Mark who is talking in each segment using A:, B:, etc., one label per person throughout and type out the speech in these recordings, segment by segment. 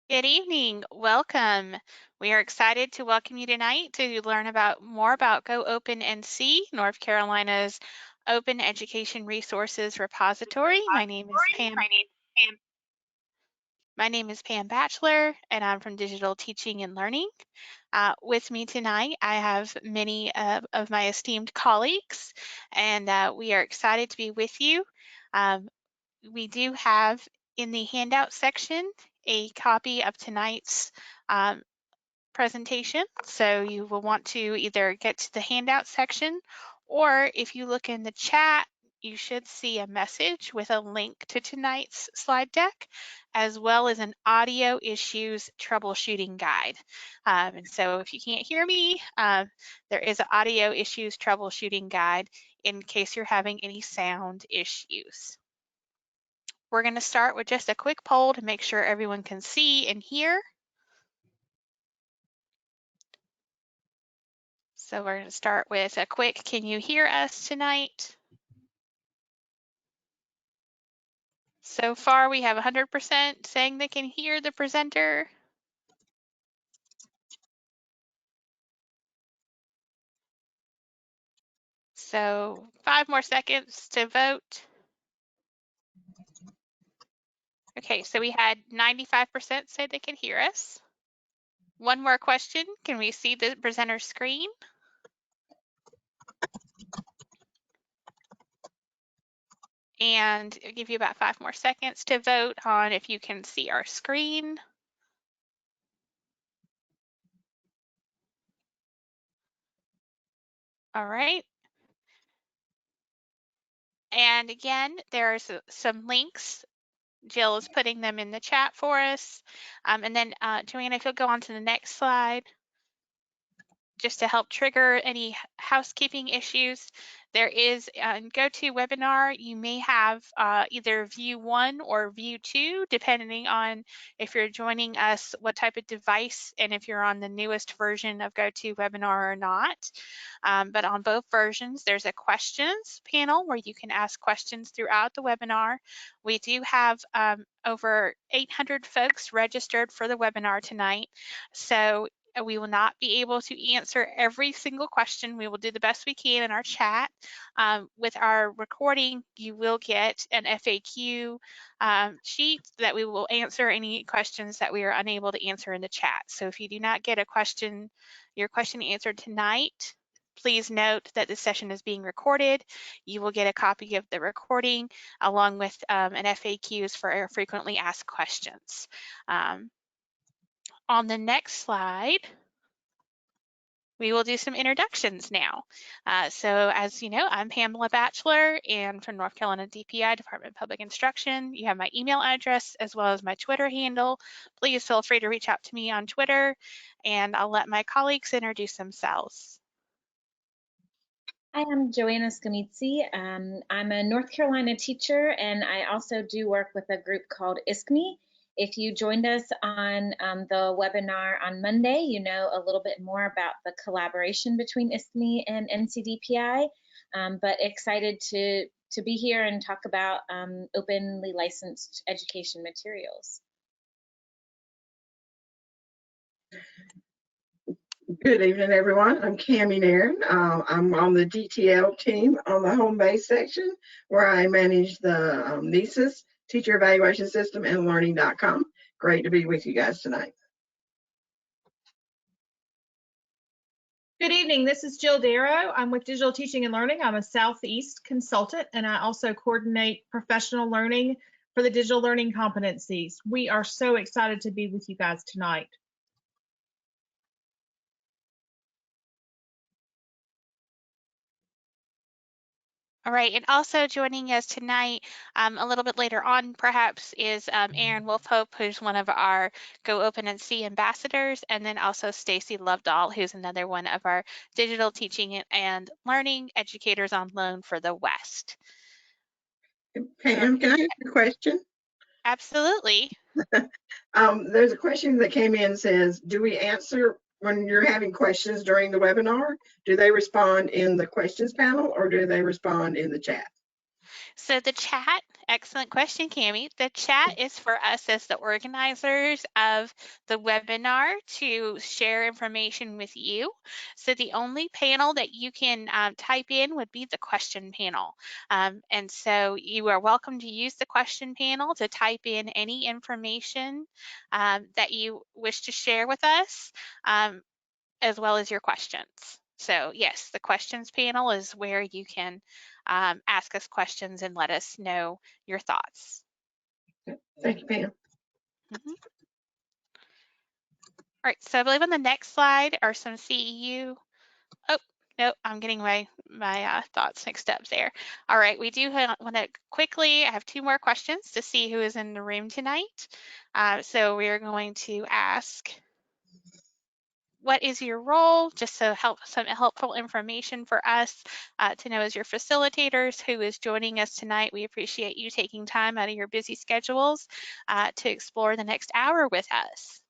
A: Good evening. Welcome. We are excited to welcome you tonight to learn more about GoOpenNC, North Carolina's open education resources repository. My name is Pam Batchelor, and I'm from Digital Teaching and Learning. With me tonight, I have many of my esteemed colleagues, and we are excited to be with you. We do have in the handout section a copy of tonight's presentation. So you will want to either get to the handout section, or if you look in the chat, you should see a message with a link to tonight's slide deck, as well as an audio issues troubleshooting guide. And so if you can't hear me, there is an audio issues troubleshooting guide in case you're having any sound issues. We're going to start with just a quick poll to make sure everyone can see and hear. So we're going to start with a quick, can you hear us tonight? So far we have 100% saying they can hear the presenter. So 5 more seconds to vote. Okay, so we had 95% say they can hear us. One more question, can we see the presenter screen? And I'll give you about 5 more seconds to vote on if you can see our screen. All right. And again, there's some links. Jill is putting them in the chat for us. And then Joanna, if you'll go on to the next slide, just to help trigger any housekeeping issues. There is in GoToWebinar, you may have either view 1 or view 2, depending on if you're joining us, what type of device, and if you're on the newest version of GoToWebinar or not. But on both versions, there's a questions panel where you can ask questions throughout the webinar. We do have over 800 folks registered for the webinar tonight. So we will not be able to answer every single question. We will do the best we can in our chat. With our recording, you will get an FAQ sheet that we will answer any questions that we are unable to answer in the chat. So if you do not get your question answered tonight, please note that this session is being recorded. You will get a copy of the recording along with an FAQs for our frequently asked questions. On the next slide, we will do some introductions now. So as you know, I'm Pamela Batchelor and from North Carolina DPI, Department of Public Instruction. You have my email address as well as my Twitter handle. Please feel free to reach out to me on Twitter, and I'll let my colleagues introduce themselves.
B: Hi, I'm Joanna Scamitzi. I'm a North Carolina teacher, and I also do work with a group called ISKME. If you joined us on the webinar on Monday, you know a little bit more about the collaboration between ISKME and NCDPI, but excited to be here and talk about openly licensed education materials.
C: Good evening, everyone. I'm Cammie Nairn. I'm on the DTL team on the home base section, where I manage the NESIS Teacher Evaluation System and Learning.com. Great to be with you guys tonight.
D: Good evening. This is Jill Darrow. I'm with Digital Teaching and Learning. I'm a Southeast consultant, and I also coordinate professional learning for the digital learning competencies. We are so excited to be with you guys tonight.
A: All right, and also joining us tonight, a little bit later on perhaps, is Aaron Wolfhope, who's one of our GoOpenNC ambassadors, and then also Stacy Lovedahl, who's another one of our digital teaching and learning educators on loan for the West.
C: Pam, can I ask a question?
A: Absolutely.
C: There's a question that came in that says, do we answer when you're having questions during the webinar? Do they respond in the questions panel or do they respond in the chat?
A: So the chat Excellent question, Cami. The chat is for us as the organizers of the webinar to share information with you. So the only panel that you can type in would be the question panel. And so you are welcome to use the question panel to type in any information that you wish to share with us, as well as your questions. So yes, the questions panel is where you can ask us questions and let us know your thoughts.
C: Thank you, Pam.
A: All right, so I believe on the next slide are some CEU. Oh, no, I'm getting my thoughts mixed up there. All right, we do want to quickly, I have 2 more questions to see who is in the room tonight. So we're going to ask, what is your role? Just so some helpful information for us to know as your facilitators who is joining us tonight. We appreciate you taking time out of your busy schedules to explore the next hour with us.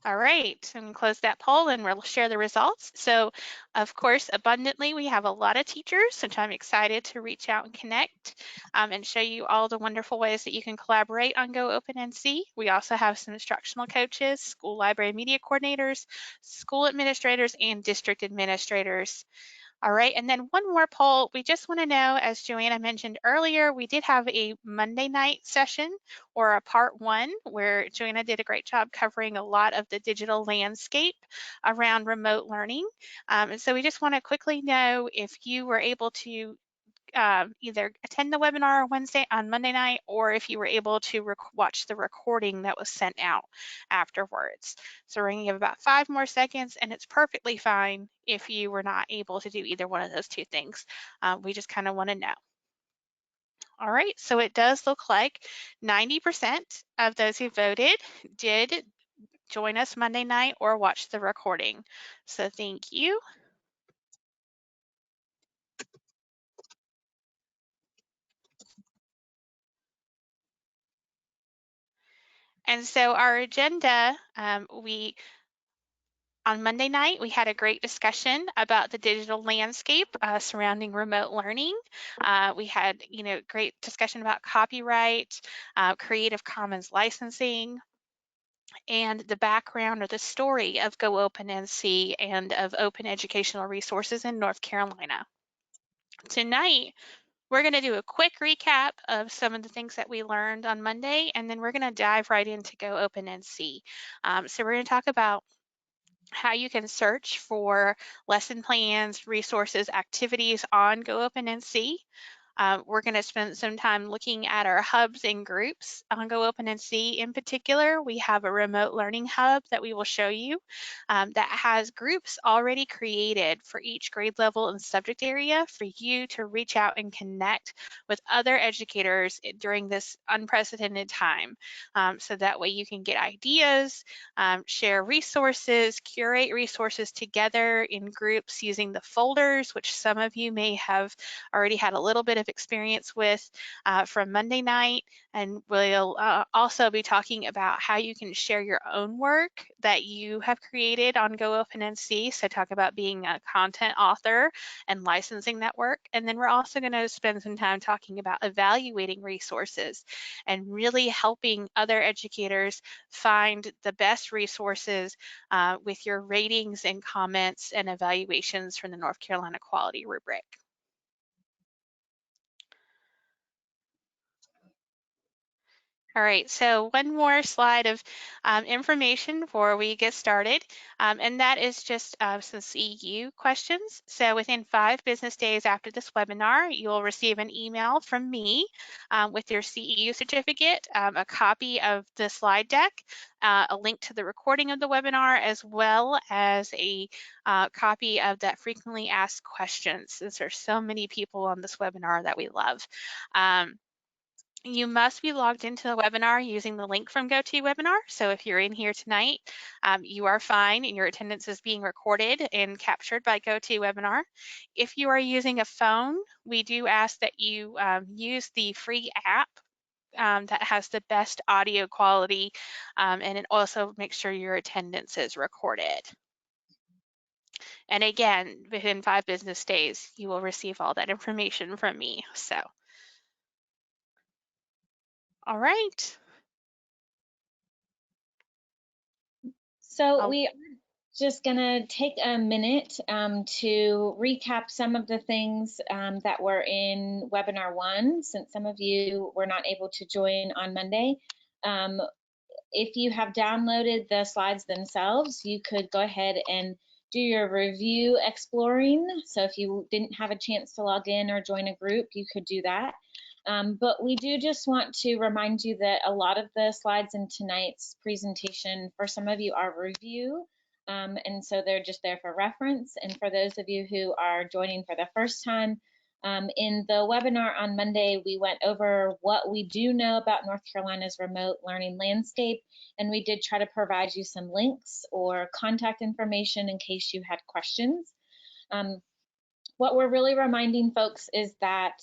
A: All right, I'm gonna close that poll and we'll share the results. So of course, abundantly, we have a lot of teachers, which I'm excited to reach out and connect and show you all the wonderful ways that you can collaborate on GoOpenNC. We also have some instructional coaches, school library media coordinators, school administrators, and district administrators. All right, and then one more poll. We just want to know, as Joanna mentioned earlier, we did have a Monday night session or a part 1 where Joanna did a great job covering a lot of the digital landscape around remote learning. And so we just want to quickly know if you were able to either attend the webinar on Monday night, or if you were able to watch the recording that was sent out afterwards. So we're going to give about 5 more seconds, and it's perfectly fine if you were not able to do either one of those 2 things. We just kind of want to know. All right, so it does look like 90% of those who voted did join us Monday night or watch the recording. So thank you. And so our agenda, on Monday night, we had a great discussion about the digital landscape surrounding remote learning. We had, great discussion about copyright, Creative Commons licensing, and the background or the story of GoOpenNC and of open educational resources in North Carolina. Tonight, we're going to do a quick recap of some of the things that we learned on Monday, and then we're going to dive right into GoOpenNC. So we're going to talk about how you can search for lesson plans, resources, activities on GoOpenNC. We're going to spend some time looking at our hubs and groups on GoOpenNC. In particular, we have a remote learning hub that we will show you that has groups already created for each grade level and subject area for you to reach out and connect with other educators during this unprecedented time. So that way you can get ideas, share resources, curate resources together in groups using the folders, which some of you may have already had a little bit of experience with from Monday night. And we'll also be talking about how you can share your own work that you have created on GoOpenNC. So talk about being a content author and licensing that work. And then we're also going to spend some time talking about evaluating resources and really helping other educators find the best resources with your ratings and comments and evaluations from the North Carolina Quality Rubric. All right, so one more slide of information before we get started, and that is just some CEU questions. So within 5 business days after this webinar, you'll receive an email from me with your CEU certificate, a copy of the slide deck, a link to the recording of the webinar, as well as a copy of that frequently asked questions, since there's so many people on this webinar that we love. You must be logged into the webinar using the link from GoToWebinar. So if you're in here tonight, you are fine and your attendance is being recorded and captured by GoToWebinar. If you are using a phone, we do ask that you use the free app that has the best audio quality, and it also makes sure your attendance is recorded. And again, within 5 business days, you will receive all that information from me. So, all right.
B: So we are just gonna take a minute to recap some of the things that were in webinar 1, since some of you were not able to join on Monday. If you have downloaded the slides themselves, you could go ahead and do your review exploring. So if you didn't have a chance to log in or join a group, you could do that. But we do just want to remind you that a lot of the slides in tonight's presentation, for some of you, are review. And so they're just there for reference. And for those of you who are joining for the first time, in the webinar on Monday, we went over what we do know about North Carolina's remote learning landscape, and we did try to provide you some links or contact information in case you had questions. What we're really reminding folks is that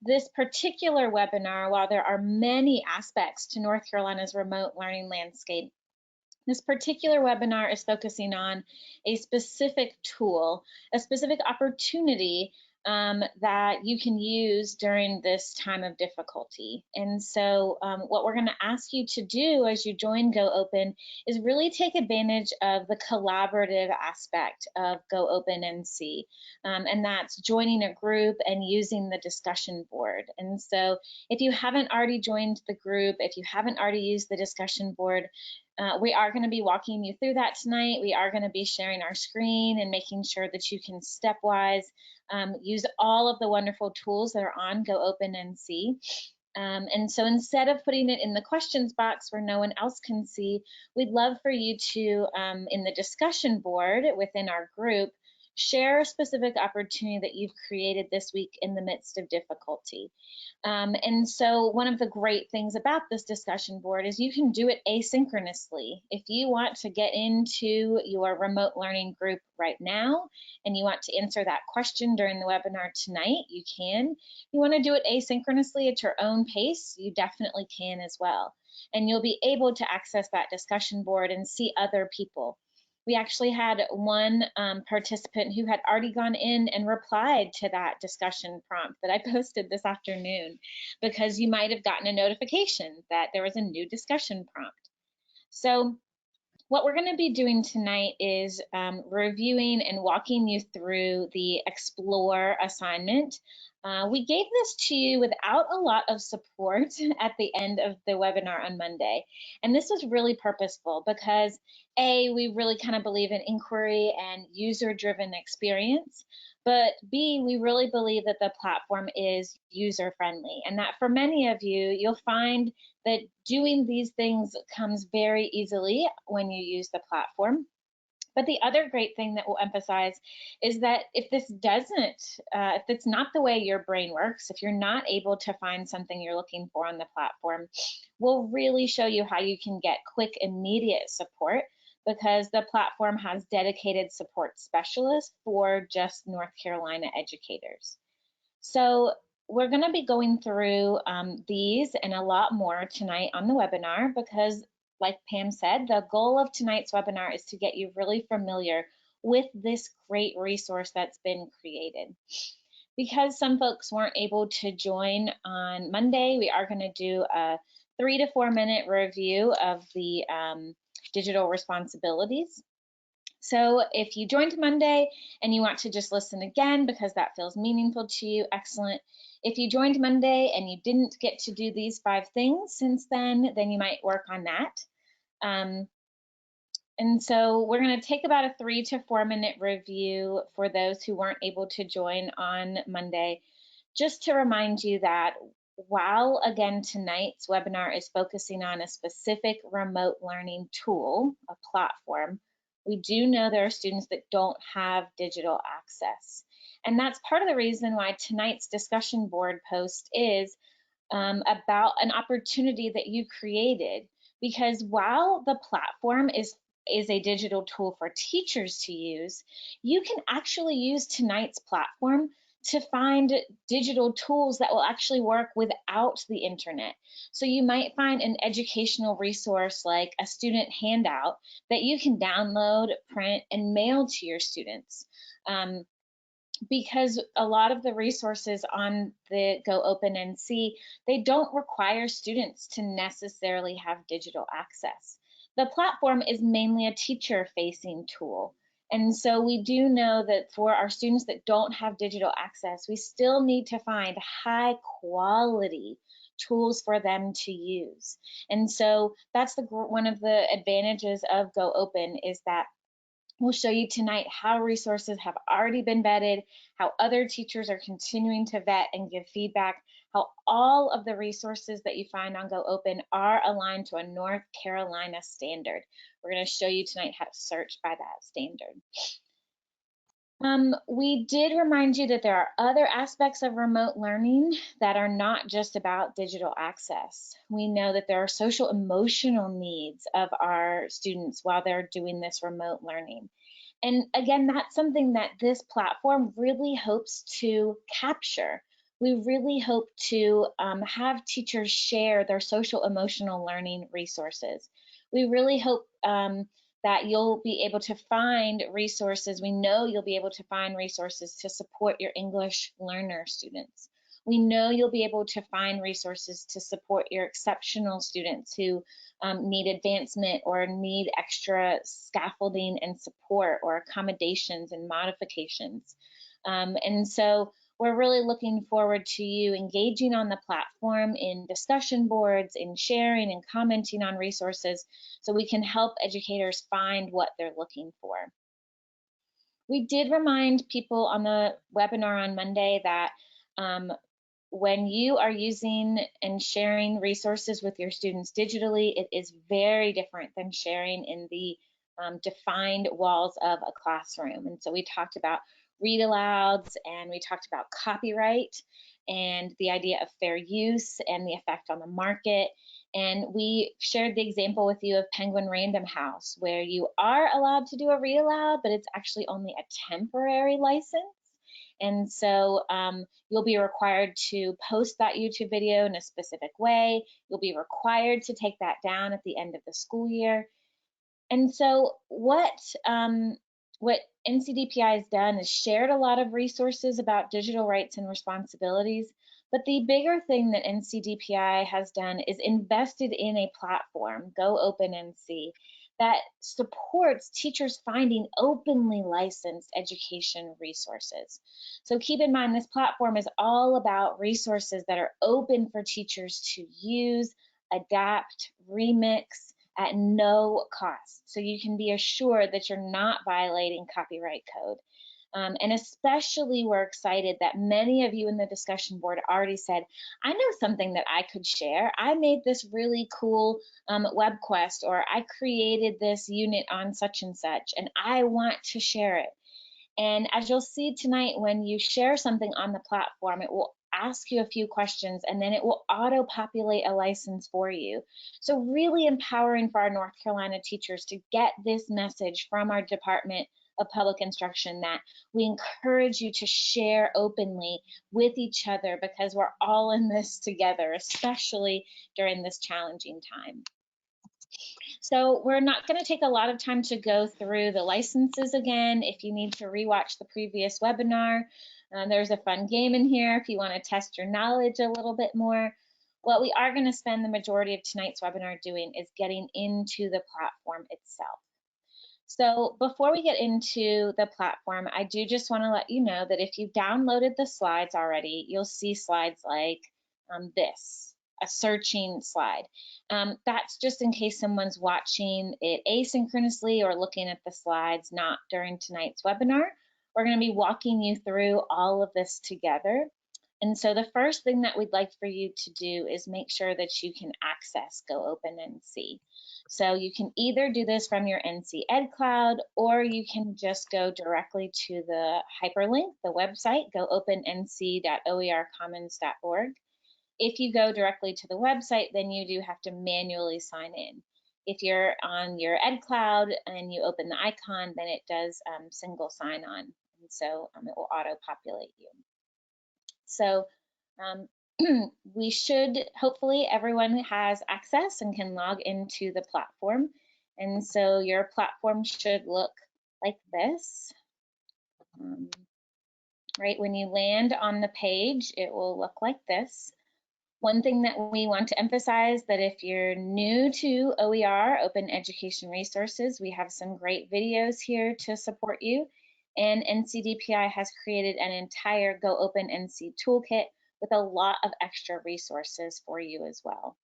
B: this particular webinar, while there are many aspects to North Carolina's remote learning landscape, this particular webinar is focusing on a specific tool, a specific opportunity that you can use during this time of difficulty. And so what we're going to ask you to do as you join GoOpen is really take advantage of the collaborative aspect of GoOpenNC, and that's joining a group and using the discussion board. And so if you haven't already joined the group, if you haven't already used the discussion board, we are going to be walking you through that tonight. We are going to be sharing our screen and making sure that you can stepwise use all of the wonderful tools that are on GoOpenNC. And so instead of putting it in the questions box where no one else can see, we'd love for you to, in the discussion board within our group, share a specific opportunity that you've created this week in the midst of difficulty. And so one of the great things about this discussion board is you can do it asynchronously. If you want to get into your remote learning group right now and you want to answer that question during the webinar tonight, you can. If you want to do it asynchronously at your own pace, you definitely can as well. And you'll be able to access that discussion board and see other people. We actually had one participant who had already gone in and replied to that discussion prompt that I posted this afternoon, because you might have gotten a notification that there was a new discussion prompt. So what we're going to be doing tonight is reviewing and walking you through the Explore assignment. We gave this to you without a lot of support at the end of the webinar on Monday. And this was really purposeful because A, we really kind of believe in inquiry and user-driven experience, but B, we really believe that the platform is user-friendly, and that for many of you, you'll find that doing these things comes very easily when you use the platform. But the other great thing that we'll emphasize is that if this doesn't, if it's not the way your brain works, if you're not able to find something you're looking for on the platform, we'll really show you how you can get quick, immediate support, because the platform has dedicated support specialists for just North Carolina educators. So we're going to be going through these and a lot more tonight on the webinar, because like Pam said, the goal of tonight's webinar is to get you really familiar with this great resource that's been created. Because some folks weren't able to join on Monday, we are going to do a 3 to 4 minute review of the digital responsibilities. So if you joined Monday and you want to just listen again because that feels meaningful to you, excellent. If you joined Monday and you didn't get to do these 5 things since then you might work on that. And so we're going to take about a 3 to 4 minute review for those who weren't able to join on Monday, just to remind you that while, again, tonight's webinar is focusing on a specific remote learning tool, a platform, we do know there are students that don't have digital access. And that's part of the reason why tonight's discussion board post is about an opportunity that you created. Because while the platform is a digital tool for teachers to use, you can actually use tonight's platform to find digital tools that will actually work without the internet. So you might find an educational resource like a student handout that you can download, print, and mail to your students. Because a lot of the resources on the GoOpenNC, they don't require students to necessarily have digital access. The platform is mainly a teacher-facing tool. And so we do know that for our students that don't have digital access, we still need to find high quality tools for them to use. And so that's one of the advantages of GoOpen, is that we'll show you tonight how resources have already been vetted, how other teachers are continuing to vet and give feedback, how all of the resources that you find on GoOpen are aligned to a North Carolina standard. We're going to show you tonight how to search by that standard. We did remind you that there are other aspects of remote learning that are not just about digital access. We know that there are social emotional needs of our students while they're doing this remote learning. And again, that's something that this platform really hopes to capture. We really hope to have teachers share their social emotional learning resources. We really hope that you'll be able to find resources. We know you'll be able to find resources to support your English learner students. We know you'll be able to find resources to support your exceptional students who need advancement or need extra scaffolding and support or accommodations and modifications. And so we're really looking forward to you engaging on the platform in discussion boards, in sharing and commenting on resources so we can help educators find what they're looking for. We did remind people on the webinar on Monday that when you are using and sharing resources with your students digitally, it is very different than sharing in the defined walls of a classroom. And so we talked about read alouds, and we talked about copyright and the idea of fair use and the effect on the market. And we shared the example with you of Penguin Random House, where you are allowed to do a read aloud, but it's actually only a temporary license. And so you'll be required to post that YouTube video in a specific way. You'll be required to take that down at the end of the school year. And so what NCDPI has done is shared a lot of resources about digital rights and responsibilities. But the bigger thing that NCDPI has done is invested in a platform, GoOpenNC, that supports teachers finding openly licensed education resources. So keep in mind, this platform is all about resources that are open for teachers to use, adapt, remix at no cost. So you can be assured that you're not violating copyright code. And especially we're excited that many of you in the discussion board already said, I know something that I could share. I made this really cool web quest, or I created this unit on such and such, and I want to share it. And as you'll see tonight, when you share something on the platform, it will ask you a few questions, and then it will auto-populate a license for you. So really empowering for our North Carolina teachers to get this message from our Department of Public Instruction that we encourage you to share openly with each other, because we're all in this together, especially during this challenging time. So we're not going to take a lot of time to go through the licenses again. If you need to rewatch the previous webinar, there's a fun game in here if you want to test your knowledge a little bit more. What we are going to spend the majority of tonight's webinar doing is getting into the platform itself. So before we get into the platform, I do just want to let you know that if you've downloaded the slides already, you'll see slides like this, a searching slide. That's just in case someone's watching it asynchronously or looking at the slides not during tonight's webinar. We're going to be walking you through all of this together. And so the first thing that we'd like for you to do is make sure that you can access GoOpenNC. So you can either do this from your NC Ed Cloud, or you can just go directly to the hyperlink, the website, goopennc.oercommons.org. If you go directly to the website, then you do have to manually sign in. If you're on your Ed Cloud and you open the icon, then it does single sign on. And so it will auto-populate you. So we should, hopefully everyone has access and can log into the platform. And so your platform should look like this. Right, when you land on the page, it will look like this. One thing that we want to emphasize that if you're new to OER, Open Education Resources, we have some great videos here to support you. And NCDPI has created an entire GoOpenNC toolkit with a lot of extra resources for you as well.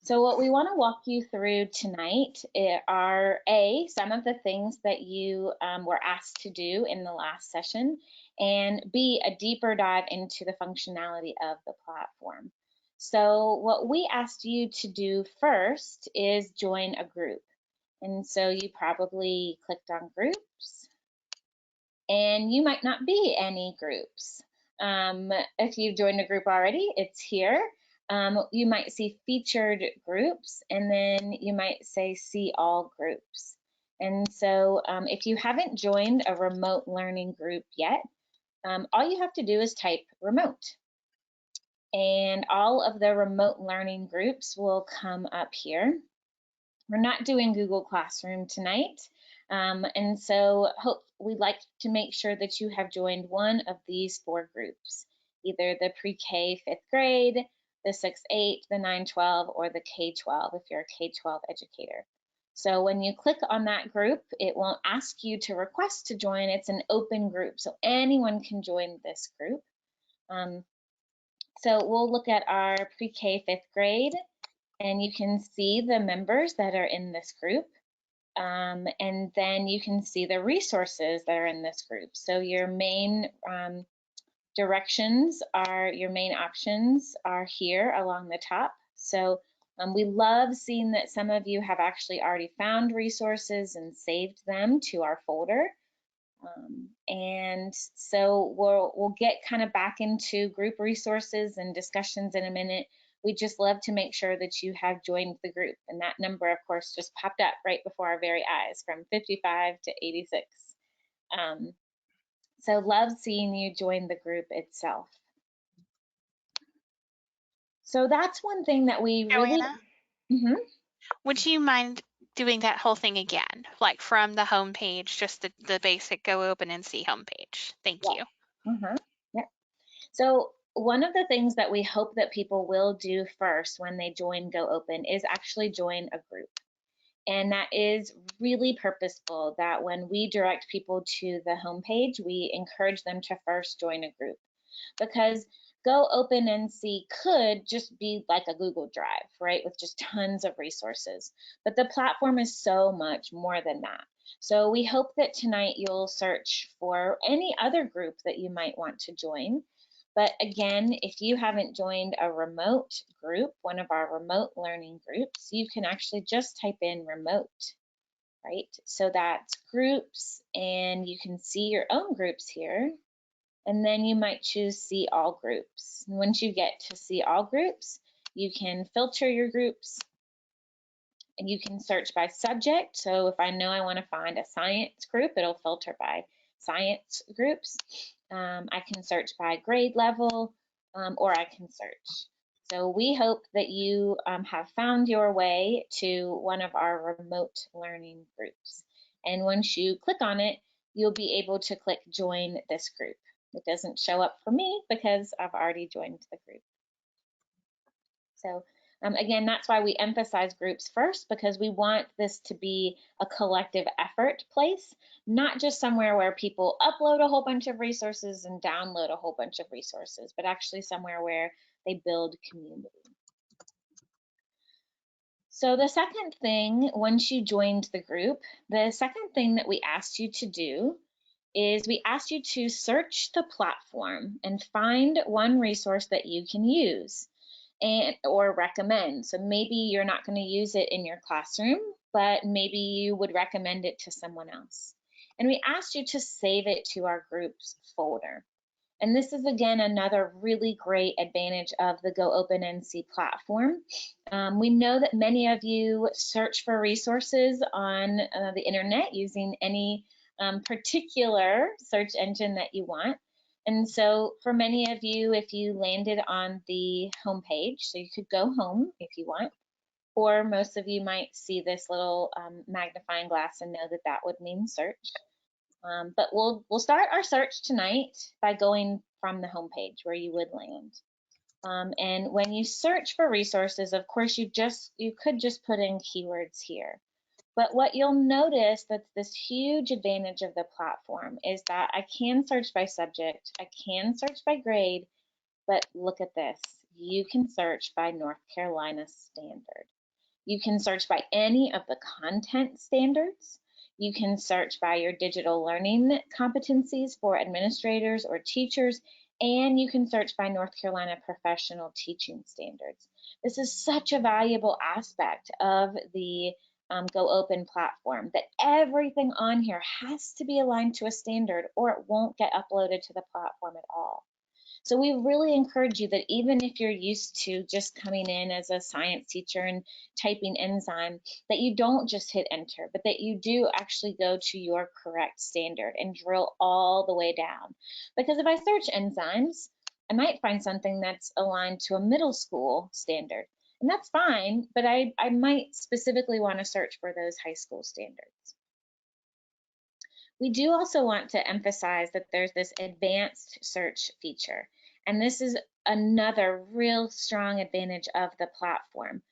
B: So what we want to walk you through tonight are some of the things that you were asked to do in the last session, and B, a deeper dive into the functionality of the platform. So what we asked you to do first is join a group. And so you probably clicked on groups, and you might not be any groups. If you've joined a group already, it's here. You might see featured groups, and then you might say see all groups. And so if you haven't joined a remote learning group yet, all you have to do is type remote. And all of the remote learning groups will come up here. We're not doing Google Classroom tonight. And so we'd like to make sure that you have joined one of these 4 groups, either the pre-K 5th grade, the 6-8, the 9-12, or the K-12 if you're a K-12 educator. So when you click on that group, it won't ask you to request to join. It's an open group, so anyone can join this group. So we'll look at our pre-K 5th grade, and you can see the members that are in this group. And then you can see the resources that are in this group. So your main directions your main options are here along the top. So we love seeing that some of you have actually already found resources and saved them to our folder. And so we'll get kind of back into group resources and discussions in a minute. We just love to make sure that you have joined the group. And that number, of course, just popped up right before our very eyes, from 55 to 86. So love seeing you join the group itself. So that's one thing that we really...
A: Joanna, would you mind doing that whole thing again, like from the home page, just the basic GoOpenNC homepage? Thank you.
B: Yeah. So one of the things that we hope that people will do first when they join GoOpen is actually join a group. And that is really purposeful, that when we direct people to the homepage, we encourage them to first join a group. Because GoOpenNC could just be like a Google Drive, right, with just tons of resources. But the platform is so much more than that. So we hope that tonight you'll search for any other group that you might want to join. But again, if you haven't joined a remote group, one of our remote learning groups, you can actually just type in remote, right? So that's groups, and you can see your own groups here. And then you might choose see all groups. And once you get to see all groups, you can filter your groups, and you can search by subject. So if I know I want to find a science group, it'll filter by science groups. I can search by grade level, or I can search. So we hope that you have found your way to one of our remote learning groups. And once you click on it, you'll be able to click join this group. It doesn't show up for me because I've already joined the group. So again, that's why we emphasize groups first, because we want this to be a collective effort place, not just somewhere where people upload a whole bunch of resources and download a whole bunch of resources, but actually somewhere where they build community. So the second thing, once you joined the group, the second thing that we asked you to do is we asked you to search the platform and find one resource that you can use or recommend. So maybe you're not going to use it in your classroom, but maybe you would recommend it to someone else. And we asked you to save it to our groups folder. And this is, again, another really great advantage of the GoOpenNC platform. We know that many of you search for resources on the internet using any particular search engine that you want. And so for many of you, if you landed on the home page, so you could go home if you want, or most of you might see this little magnifying glass and know that that would mean search. But we'll start our search tonight by going from the home page where you would land. And when you search for resources, of course, you could just put in keywords here. But what you'll notice that's this huge advantage of the platform is that I can search by subject, I can search by grade, but look at this. You can search by North Carolina standard. You can search by any of the content standards. You can search by your digital learning competencies for administrators or teachers, and you can search by North Carolina professional teaching standards. This is such a valuable aspect of the GoOpen platform, that everything on here has to be aligned to a standard or it won't get uploaded to the platform at all. So we really encourage you that even if you're used to just coming in as a science teacher and typing enzyme, that you don't just hit enter, but that you do actually go to your correct standard and drill all the way down. Because if I search enzymes, I might find something that's aligned to a middle school standard. And that's fine, but I might specifically want to search for those high school standards. We do also want to emphasize that there's this advanced search feature, and this is another real strong advantage of the platform.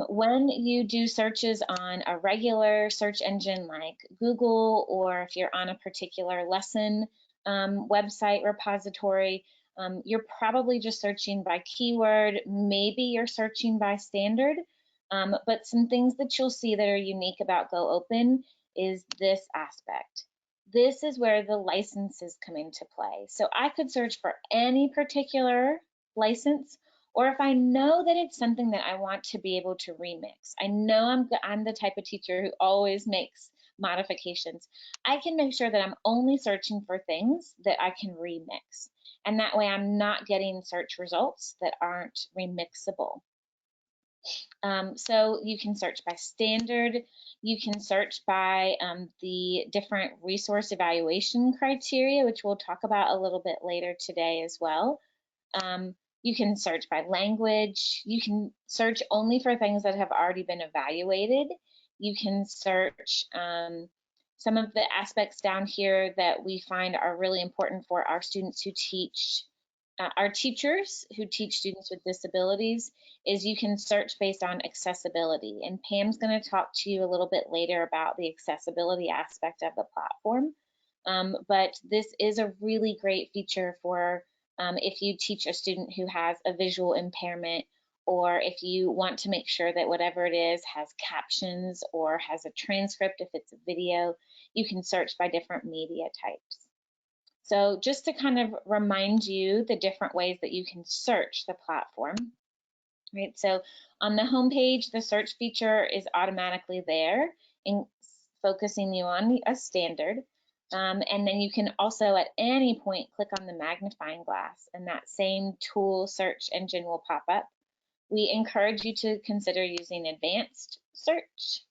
B: When you do searches on a regular search engine like Google, or if you're on a particular lesson website repository, you're probably just searching by keyword, maybe you're searching by standard, but some things that you'll see that are unique about GoOpen is this aspect. This is where the licenses come into play. So I could search for any particular license, or if I know that it's something that I want to be able to remix. I know I'm the type of teacher who always makes modifications. I can make sure that I'm only searching for things that I can remix. And that way I'm not getting search results that aren't remixable. So you can search by standard, you can search by the different resource evaluation criteria, which we'll talk about a little bit later today as well. You can search by language, you can search only for things that have already been evaluated. You can search some of the aspects down here that we find are really important for our students who teach our teachers who teach students with disabilities, is you can search based on accessibility. And Pam's going to talk to you a little bit later about the accessibility aspect of the platform. But this is a really great feature for if you teach a student who has a visual impairment, or if you want to make sure that whatever it is has captions or has a transcript if it's a video, you can search by different media types. So just to kind of remind you the different ways that you can search the platform, right? So on the home page, the search feature is automatically there and focusing you on a standard. And then you can also at any point click on the magnifying glass and that same tool search engine will pop up. We encourage you to consider using advanced search,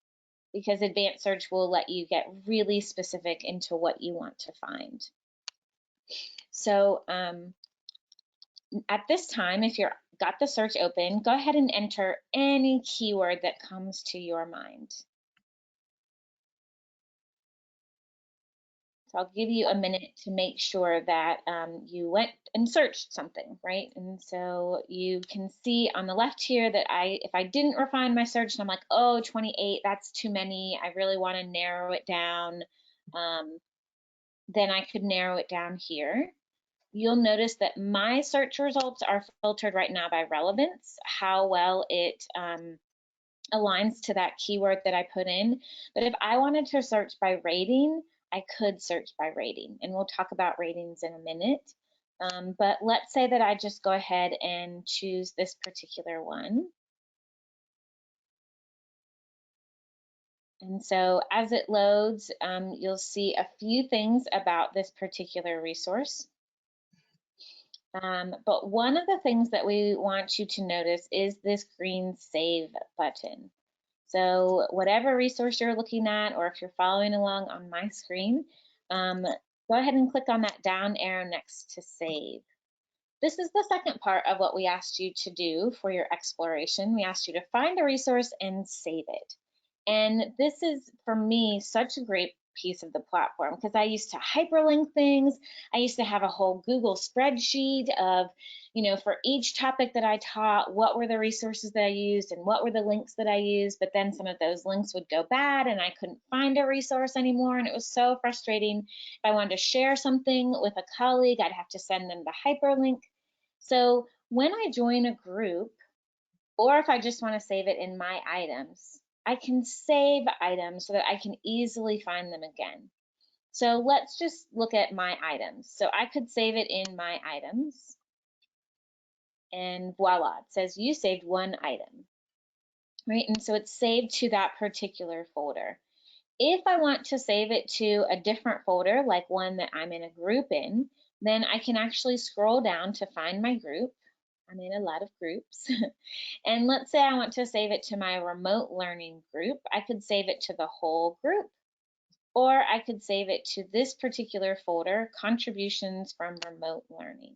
B: because advanced search will let you get really specific into what you want to find. So at this time, if you've got the search open, go ahead and enter any keyword that comes to your mind. So I'll give you a minute to make sure that you went and searched something, right? And so you can see on the left here that if I didn't refine my search and I'm like, oh, 28, that's too many, I really want to narrow it down, then I could narrow it down here. You'll notice that my search results are filtered right now by relevance, how well it aligns to that keyword that I put in. But if I wanted to search by rating, I could search by rating, and we'll talk about ratings in a minute. But let's say that I just go ahead and choose this particular one. And so as it loads, you'll see a few things about this particular resource. But one of the things that we want you to notice is this green save button. So whatever resource you're looking at, or if you're following along on my screen, the go ahead and click on that down arrow next to save. This is the second part of what we asked you to do for your exploration. We asked you to find a resource and save it. And this is, for me, such a great piece of the platform because I used to hyperlink things. I used to have a whole Google spreadsheet of, for each topic that I taught, what were the resources that I used and what were the links that I used. But then some of those links would go bad and I couldn't find a resource anymore. And it was so frustrating. If I wanted to share something with a colleague, I'd have to send them the hyperlink. So when I join a group, or if I just want to save it in my items, I can save items so that I can easily find them again. So let's just look at my items. So I could save it in my items, and voila, it says you saved one item, right? And so it's saved to that particular folder. If I want to save it to a different folder, like one that I'm in a group in, then I can actually scroll down to find my group. I'm in a lot of groups. And let's say I want to save it to my remote learning group. I could save it to the whole group, or I could save it to this particular folder, contributions from remote learning.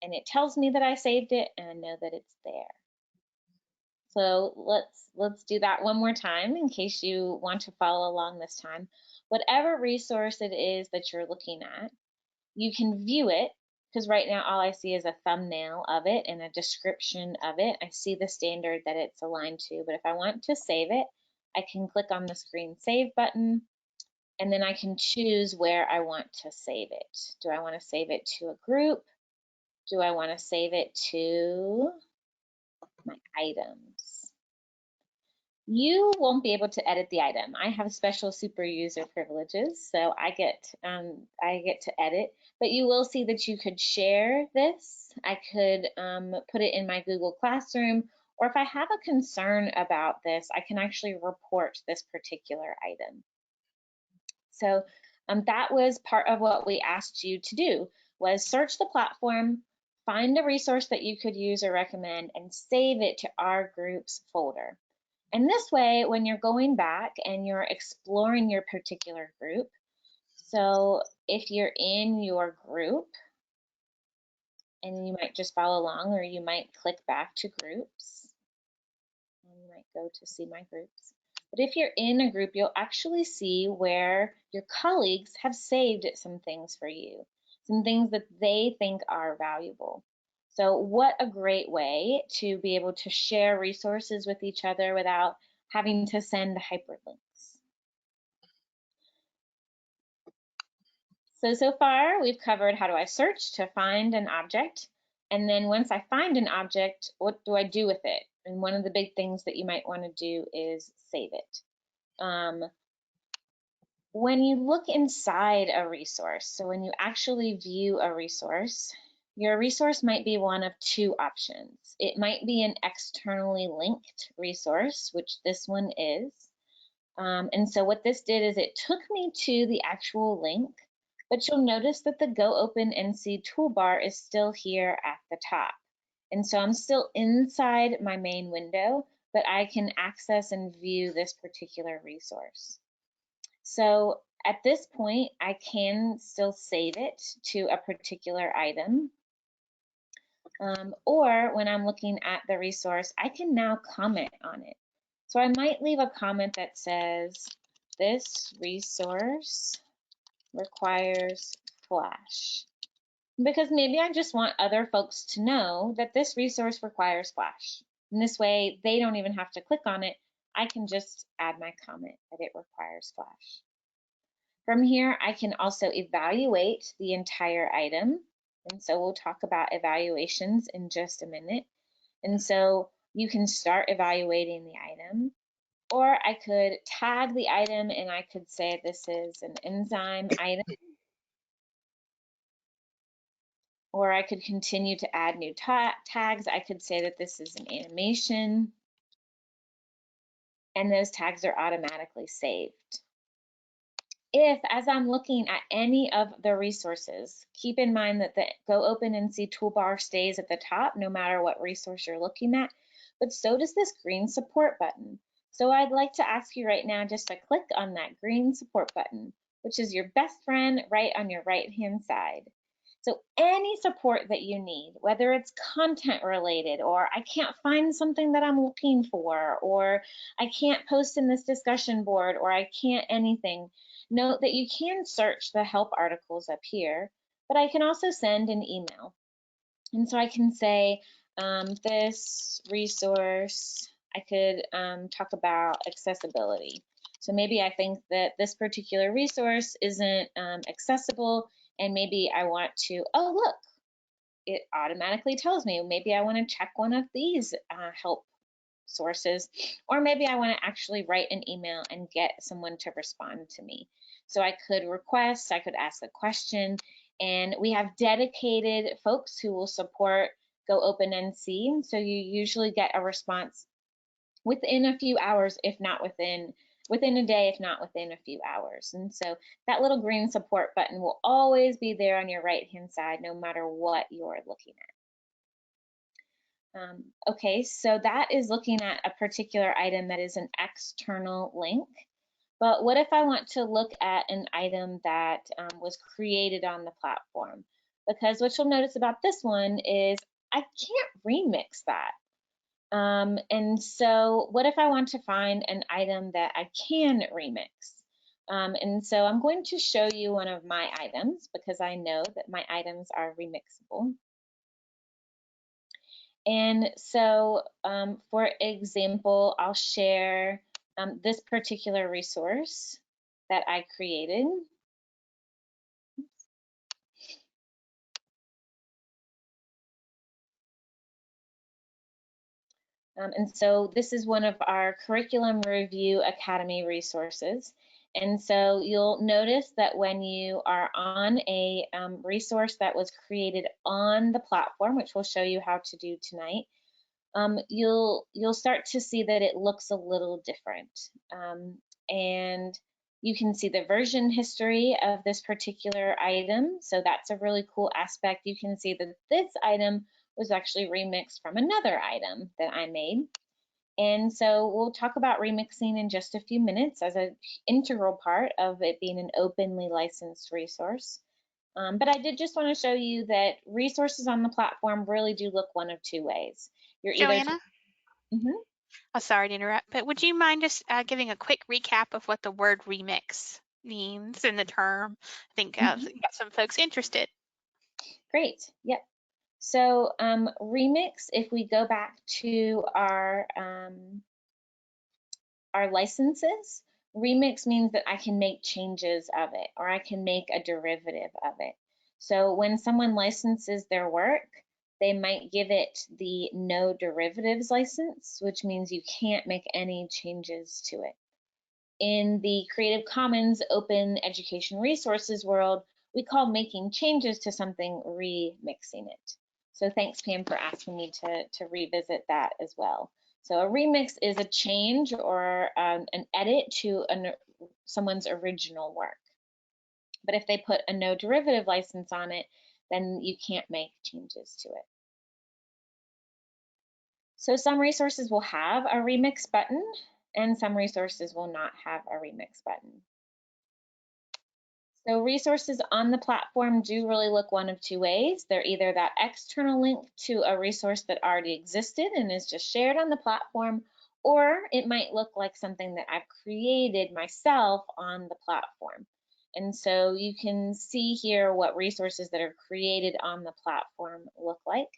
B: And it tells me that I saved it and I know that it's there. So let's do that one more time in case you want to follow along this time. Whatever resource it is that you're looking at, you can view it, because right now all I see is a thumbnail of it and a description of it. I see the standard that it's aligned to, but if I want to save it, I can click on the screen save button, and then I can choose where I want to save it. Do I want to save it to a group? Do I want to save it to my items? You won't be able to edit the item. I have special super user privileges, so I get to edit, but you will see that you could share this. I could put it in my Google Classroom, or if I have a concern about this, I can actually report this particular item. So that was part of what we asked you to do, was search the platform, find a resource that you could use or recommend, and save it to our groups folder. And this way, when you're going back and you're exploring your particular group, so if you're in your group, and you might just follow along, or you might click back to groups, and you might go to see my groups. But if you're in a group, you'll actually see where your colleagues have saved some things for you, some things that they think are valuable. So what a great way to be able to share resources with each other without having to send hyperlinks. So far we've covered how do I search to find an object, and then once I find an object, what do I do with it? And one of the big things that you might want to do is save it. When you look inside a resource, so when you actually view a resource, your resource might be one of two options. It might be an externally linked resource, which this one is. And so what this did is it took me to the actual link, but you'll notice that the GoOpenNC toolbar is still here at the top. And so I'm still inside my main window, but I can access and view this particular resource. So at this point, I can still save it to a particular item. Or when I'm looking at the resource, I can now comment on it. So I might leave a comment that says, this resource requires Flash. Because maybe I just want other folks to know that this resource requires Flash. And this way, they don't even have to click on it. I can just add my comment that it requires Flash. From here, I can also evaluate the entire item. And so we'll talk about evaluations in just a minute. And so you can start evaluating the item, or I could tag the item and I could say this is an enzyme item, or I could continue to add new tags. I could say that this is an animation, and those tags are automatically saved. If, as I'm looking at any of the resources, keep in mind that the GoOpenNC toolbar stays at the top no matter what resource you're looking at, but so does this green support button. So I'd like to ask you right now just to click on that green support button. which is your best friend right on your right-hand side. So any support that you need, whether it's content related, or I can't find something that I'm looking for, or I can't post in this discussion board, or I can't anything, note that you can search the help articles up here, but I can also send an email. And so I can say, this resource, I could talk about accessibility. So maybe I think that this particular resource isn't accessible, and maybe I want to, oh, look, it automatically tells me, maybe I want to check one of these help sources, or maybe I want to actually write an email and get someone to respond to me. So I could request, I could ask a question, and we have dedicated folks who will support GoOpenNC. So you usually get a response within a few hours, if not within a day, if not within a few hours. And so that little green support button will always be there on your right-hand side, no matter what you're looking at. Okay, so that is looking at a particular item that is an external link. But what if I want to look at an item that was created on the platform? Because what you'll notice about this one is I can't remix that. And so what if I want to find an item that I can remix? And so I'm going to show you one of my items, because I know that my items are remixable. And so, for example, I'll share this particular resource that I created. And so this is one of our Curriculum Review Academy resources. And so you'll notice that when you are on a resource that was created on the platform, which we'll show you how to do tonight, you'll start to see that it looks a little different. And you can see the version history of this particular item. So that's a really cool aspect. You can see that this item was actually remixed from another item that I made. And so we'll talk about remixing in just a few minutes as an integral part of it being an openly licensed resource. But I did just want to show you that resources on the platform really do look one of two ways. You're
A: Joanna?
B: either
A: Oh, sorry to interrupt, but would you mind just giving a quick recap of what the word remix means in the term? I think got some folks interested.
B: Great. Yep. So remix, if we go back to our licenses, remix means that I can make changes of it, or I can make a derivative of it. So when someone licenses their work, they might give it the no derivatives license, which means you can't make any changes to it. In the Creative Commons open education resources world, we call making changes to something remixing it. So thanks, Pam, for asking me to revisit that as well. So a remix is a change or an edit to someone's original work. But if they put a no derivative license on it, then you can't make changes to it. So some resources will have a remix button, and some resources will not have a remix button. So resources on the platform do really look one of two ways. They're either that external link to a resource that already existed and is just shared on the platform, or it might look like something that I've created myself on the platform. And so you can see here what resources that are created on the platform look like.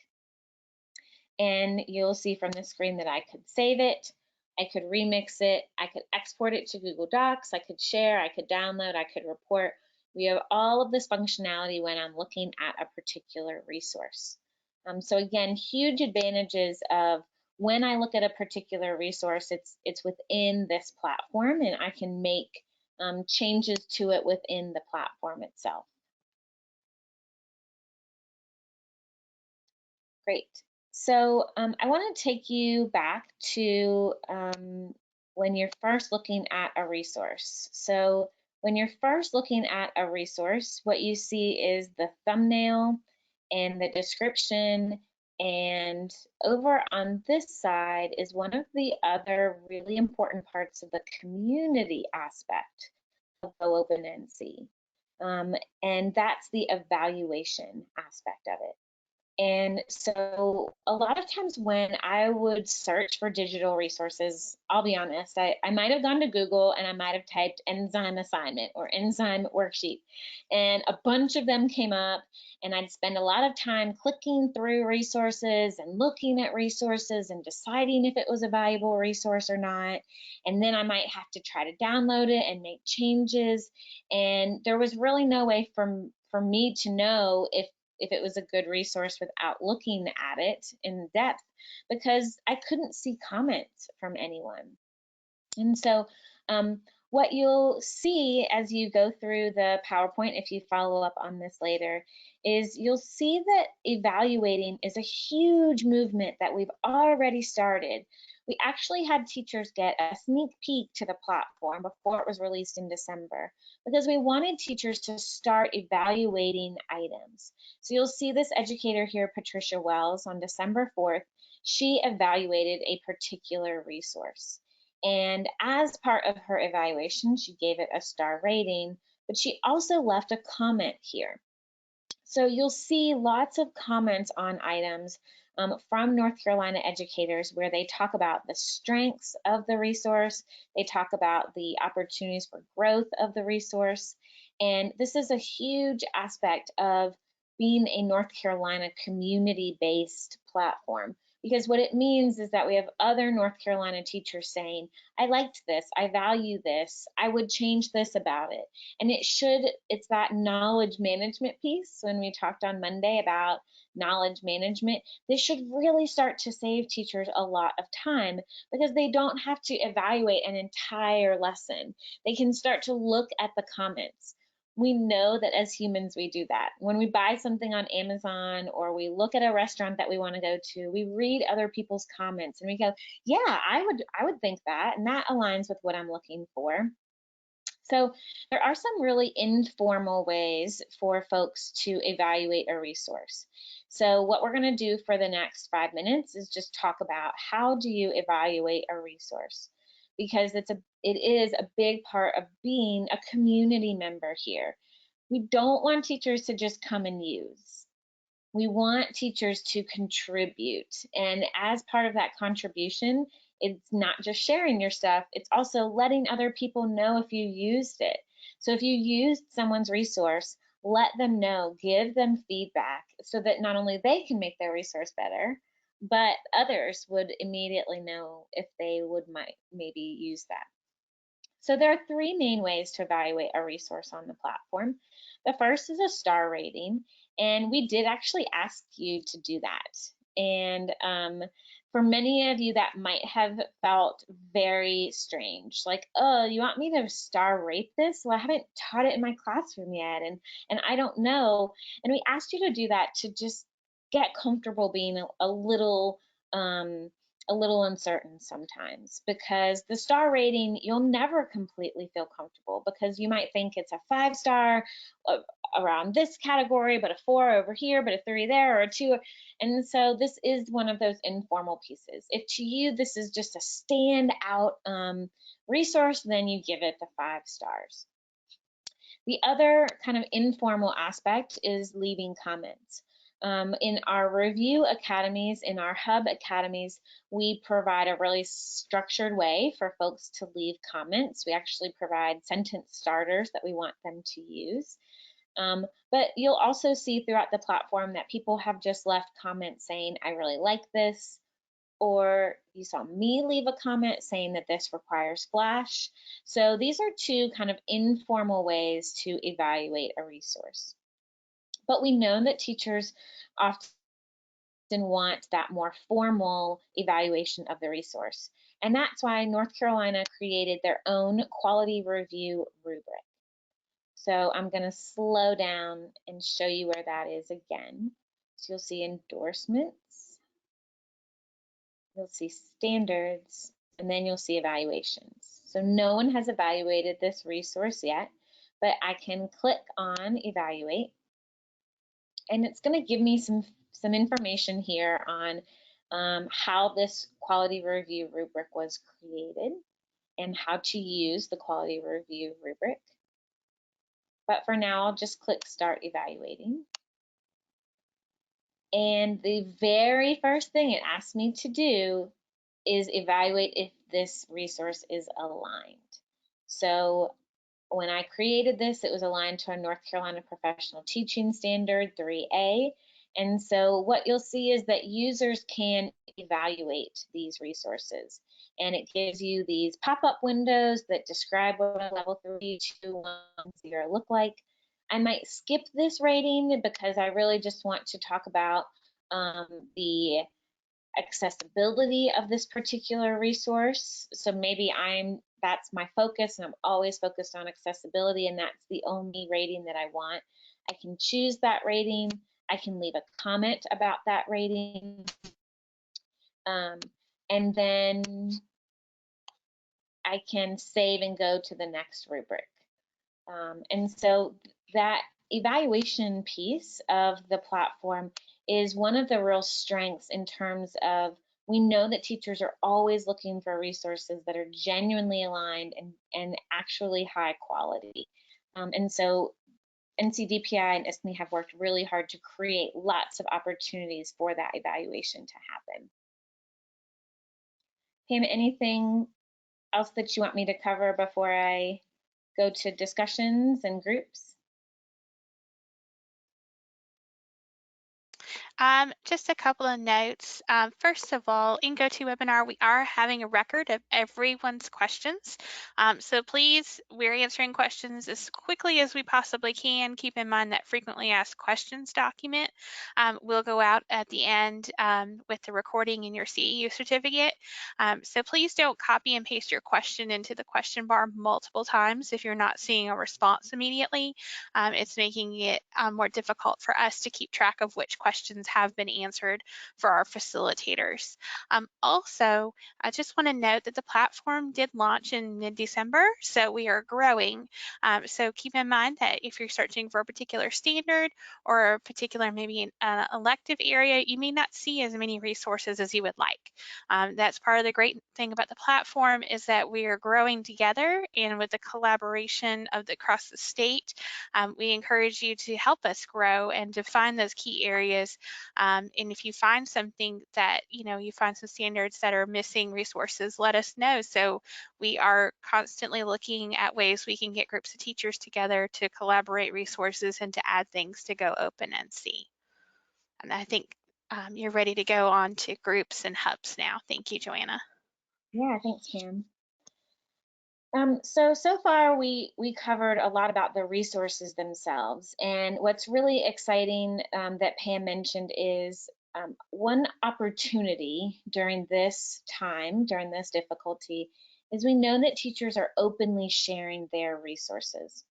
B: And you'll see from the screen that I could save it, I could remix it, I could export it to Google Docs, I could share, I could download, I could report. We have all of this functionality when I'm looking at a particular resource. So again, huge advantages of when I look at a particular resource, it's within this platform, and I can make changes to it within the platform itself. Great. So I want to take you back to when you're first looking at a resource. So when you're first looking at a resource, what you see is the thumbnail and the description. And over on this side is one of the other really important parts of the community aspect. of GoOpenNC. And that's the evaluation aspect of it. And so a lot of times when I would search for digital resources, I'll be honest, I might have gone to Google and I might have typed enzyme assignment or enzyme worksheet, and a bunch of them came up, and I'd spend a lot of time clicking through resources and looking at resources and deciding if it was a valuable resource or not. And then I might have to try to download it and make changes. And there was really no way for me to know if it was a good resource without looking at it in depth, because I couldn't see comments from anyone. And so what you'll see as you go through the PowerPoint, if you follow up on this later, is you'll see that evaluating is a huge movement that we've already started. We actually had teachers get a sneak peek to the platform before it was released in December, because we wanted teachers to start evaluating items. So you'll see this educator here, Patricia Wells, on December 4th, she evaluated a particular resource. And as part of her evaluation, she gave it a star rating, but she also left a comment here. So you'll see lots of comments on items from North Carolina educators where they talk about the strengths of the resource, they talk about the opportunities for growth of the resource, and this is a huge aspect of being a North Carolina community-based platform, because what it means is that we have other North Carolina teachers saying, I liked this, I value this, I would change this about it. And it's that knowledge management piece. When we talked on Monday about knowledge management, this should really start to save teachers a lot of time, because they don't have to evaluate an entire lesson. They can start to look at the comments. We know that as humans we do that. When we buy something on Amazon or we look at a restaurant that we want to go to, we read other people's comments and we go, yeah, I would think that, and that aligns with what I'm looking for. So there are some really informal ways for folks to evaluate a resource. So what we're going to do for the next 5 minutes is just talk about how do you evaluate a resource, because it is a big part of being a community member here. We don't want teachers to just come and use. We want teachers to contribute, and as part of that contribution, it's not just sharing your stuff, it's also letting other people know if you used it. So if you used someone's resource, let them know, give them feedback, so that not only they can make their resource better, but others would immediately know if they would maybe use that. So there are 3 main ways to evaluate a resource on the platform. The first is a star rating, and we did actually ask you to do that. And for many of you, that might have felt very strange, like, oh, you want me to star rate this? Well, I haven't taught it in my classroom yet, and I don't know. And we asked you to do that to just get comfortable being a little uncertain sometimes, because the star rating, you'll never completely feel comfortable, because you might think it's a 5-star around this category, but a 4 over here, but a 3 there, or a 2. And so this is one of those informal pieces. If to you this is just a standout resource, then you give it the 5 stars. The other kind of informal aspect is leaving comments. In our review academies, in our hub academies, we provide a really structured way for folks to leave comments. We actually provide sentence starters that we want them to use. But you'll also see throughout the platform that people have just left comments saying, I really like this, or you saw me leave a comment saying that this requires Flash. So these are 2 kind of informal ways to evaluate a resource. But we know that teachers often want that more formal evaluation of the resource. And that's why North Carolina created their own quality review rubric. So I'm going to slow down and show you where that is again. So you'll see endorsements, you'll see standards, and then you'll see evaluations. So no one has evaluated this resource yet, but I can click on evaluate, and it's going to give me some information here on how this quality review rubric was created and how to use the quality review rubric. but for now, I'll just click Start Evaluating. And the very first thing it asks me to do is evaluate if this resource is aligned. So when I created this, it was aligned to a North Carolina Professional Teaching Standard 3A. And so what you'll see is that users can evaluate these resources. And it gives you these pop-up windows that describe what a level 3, 2, 1, 0 look like. I might skip this rating because I really just want to talk about the accessibility of this particular resource. So maybe that's my focus, and I'm always focused on accessibility, and that's the only rating that I want. I can choose that rating. I can leave a comment about that rating. And then I can save and go to the next rubric. And so that evaluation piece of the platform is one of the real strengths in terms of, we know that teachers are always looking for resources that are genuinely aligned and actually high quality. And so NCDPI and ISKME have worked really hard to create lots of opportunities for that evaluation to happen. Pam, anything else that you want me to cover before I go to discussions and groups?
A: Just a couple of notes. First of all, in GoToWebinar, we are having a record of everyone's questions. So please, we're answering questions as quickly as we possibly can. Keep in mind that frequently asked questions document will go out at the end with the recording in your CEU certificate. So please don't copy and paste your question into the question bar multiple times if you're not seeing a response immediately. It's making it more difficult for us to keep track of which questions have been answered for our facilitators. Also, I just want to note that the platform did launch in mid-December, so we are growing. So keep in mind that if you're searching for a particular standard or a particular maybe an elective area, you may not see as many resources as you would like. That's part of the great thing about the platform, is that we are growing together, and with the collaboration of across the state, we encourage you to help us grow and define those key areas. And if you find something that, you find some standards that are missing resources, let us know. So we are constantly looking at ways we can get groups of teachers together to collaborate resources and to add things to GoOpenNC. And I think you're ready to go on to groups and hubs now. Thank you, Joanna.
B: Yeah, thanks, Pam. So far we covered a lot about the resources themselves, and what's really exciting that Pam mentioned is one opportunity during this time, during this difficulty, is we know that teachers are openly sharing their resources.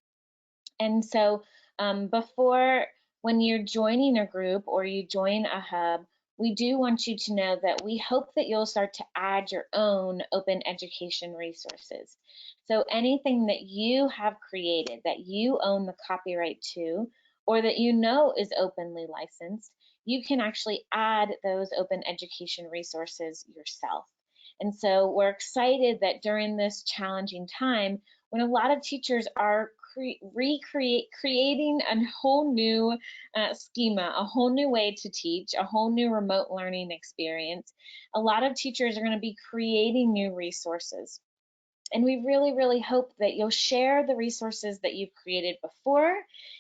B: And so when you're joining a group or you join a hub, we do want you to know that we hope that you'll start to add your own open education resources. So anything that you have created, that you own the copyright to, or that you know is openly licensed, you can actually add those open education resources yourself. And so we're excited that during this challenging time, when a lot of teachers are creating a whole new schema, a whole new way to teach, a whole new remote learning experience, a lot of teachers are going to be creating new resources. And we really, really hope that you'll share the resources that you've created before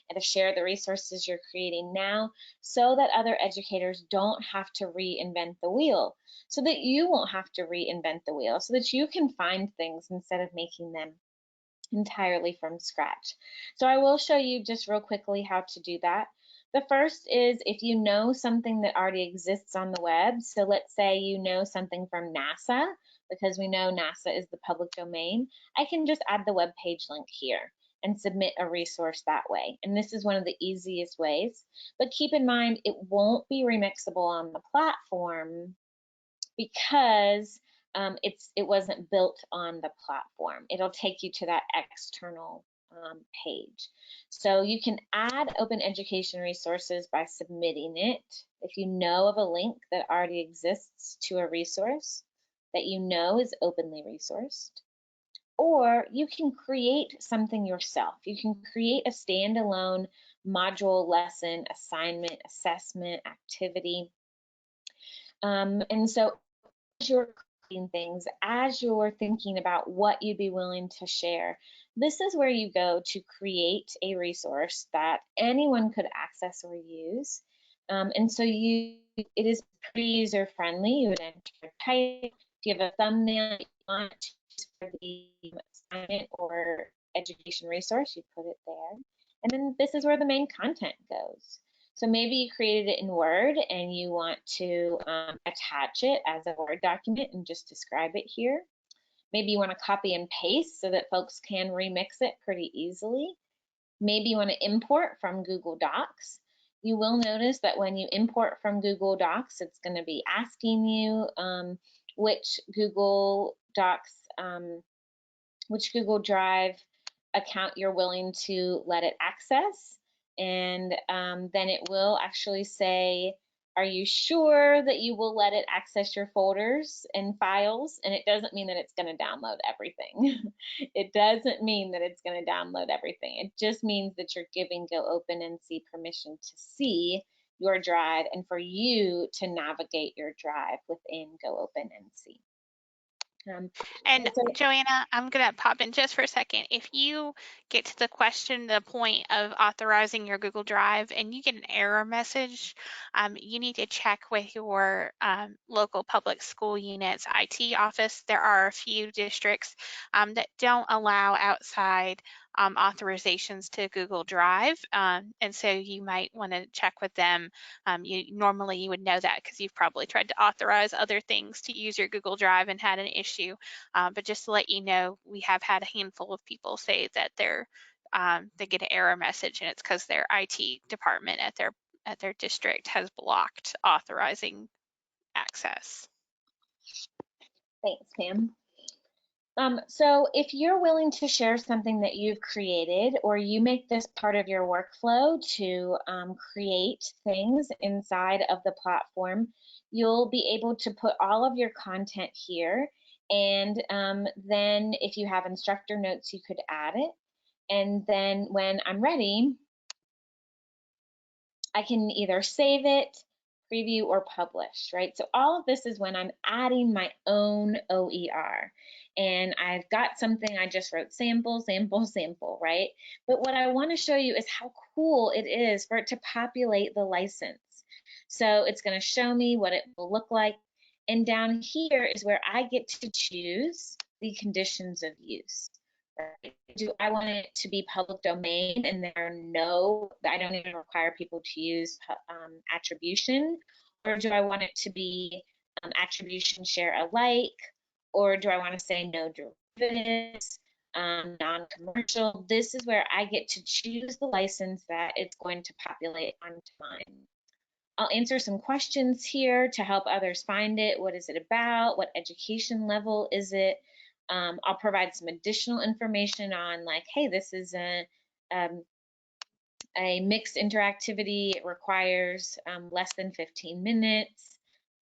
B: and to share the resources you're creating now, so that other educators don't have to reinvent the wheel, so that you won't have to reinvent the wheel, so that you can find things instead of making them entirely from scratch. So I will show you just real quickly how to do that. The first is if you know something that already exists on the web. So let's say you know something from NASA, because we know NASA is the public domain. I can just add the web page link here and submit a resource that way. And this is one of the easiest ways. But keep in mind, it won't be remixable on the platform because it wasn't built on the platform. It'll take you to that external page. So you can add open education resources by submitting it. If you know of a link that already exists to a resource that you know is openly resourced, or you can create something yourself. You can create a standalone module, lesson, assignment, assessment, activity. And so as you're creating things, as you're thinking about what you'd be willing to share, this is where you go to create a resource that anyone could access or use. And so it is pretty user friendly. You would enter a type. If you have a thumbnail you want to use for the assignment or education resource, you put it there. And then this is where the main content goes. So maybe you created it in Word and you want to attach it as a Word document and just describe it here. Maybe you want to copy and paste so that folks can remix it pretty easily. Maybe you want to import from Google Docs. You will notice that when you import from Google Docs, it's going to be asking you which Google Docs, which Google Drive account you're willing to let it access. And then it will actually say, are you sure that you will let it access your folders and files? And it doesn't mean that it's going to download everything. It doesn't mean that it's going to download everything. It just means that you're giving GoOpenNC permission to see your drive and for you to navigate your drive within GoOpenNC.
A: And Joanna, I'm going to pop in just for a second. If you get to the point of authorizing your Google Drive and you get an error message, you need to check with your local public school unit's IT office. There are a few districts that don't allow outside authorizations to Google Drive. And so you might want to check with them. Normally you would know that because you've probably tried to authorize other things to use your Google Drive and had an issue. But just to let you know, we have had a handful of people say that they get an error message and it's because their IT department at their district has blocked authorizing access.
B: Thanks, Pam. So if you're willing to share something that you've created, or you make this part of your workflow to create things inside of the platform, you'll be able to put all of your content here. And then if you have instructor notes, you could add it. And then when I'm ready, I can either save it, preview, or publish, right? So all of this is when I'm adding my own OER. And I've got something, I just wrote sample, sample, sample, right? But what I want to show you is how cool it is for it to populate the license. So it's going to show me what it will look like. And down here is where I get to choose the conditions of use. Right? Do I want it to be public domain and I don't even require people to use attribution? Or do I want it to be attribution share alike? Or do I want to say no derivatives, non-commercial? This is where I get to choose the license that it's going to populate onto mine. I'll answer some questions here to help others find it. What is it about? What education level is it? I'll provide some additional information on like, hey, this is a mixed interactivity. It requires less than 15 minutes.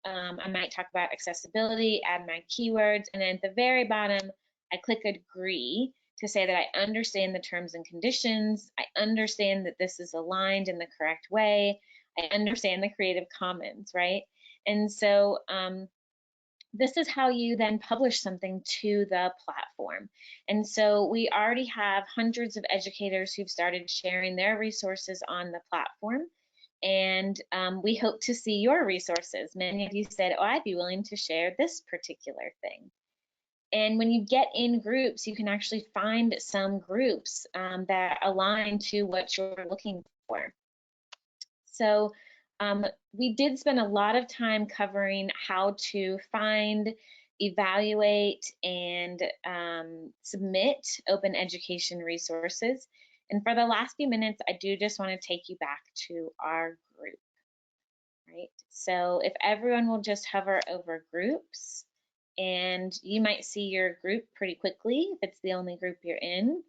B: I might talk about accessibility, add my keywords, and then at the very bottom, I click agree to say that I understand the terms and conditions. I understand that this is aligned in the correct way. I understand the Creative Commons, right? And so this is how you then publish something to the platform. And so we already have hundreds of educators who've started sharing their resources on the platform. And we hope to see your resources. Many of you said, oh, I'd be willing to share this particular thing. And when you get in groups, you can actually find some groups that align to what you're looking for. So we did spend a lot of time covering how to find, evaluate, and submit open education resources. And for the last few minutes, I do just want to take you back to our group, right? So if everyone will just hover over groups, and you might see your group pretty quickly if it's the only group you're in.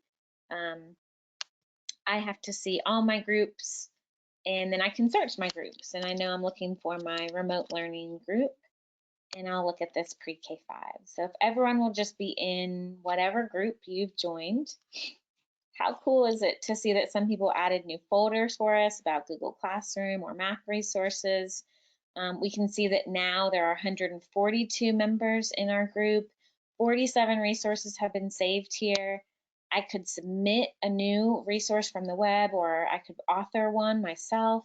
B: I have to see all my groups, and then I can search my groups, and I know I'm looking for my remote learning group. And I'll look at this pre-K5. So if everyone will just be in whatever group you've joined. How cool is it to see that some people added new folders for us about Google Classroom or math resources? We can see that now there are 142 members in our group. 47 resources have been saved here. I could submit a new resource from the web, or I could author one myself.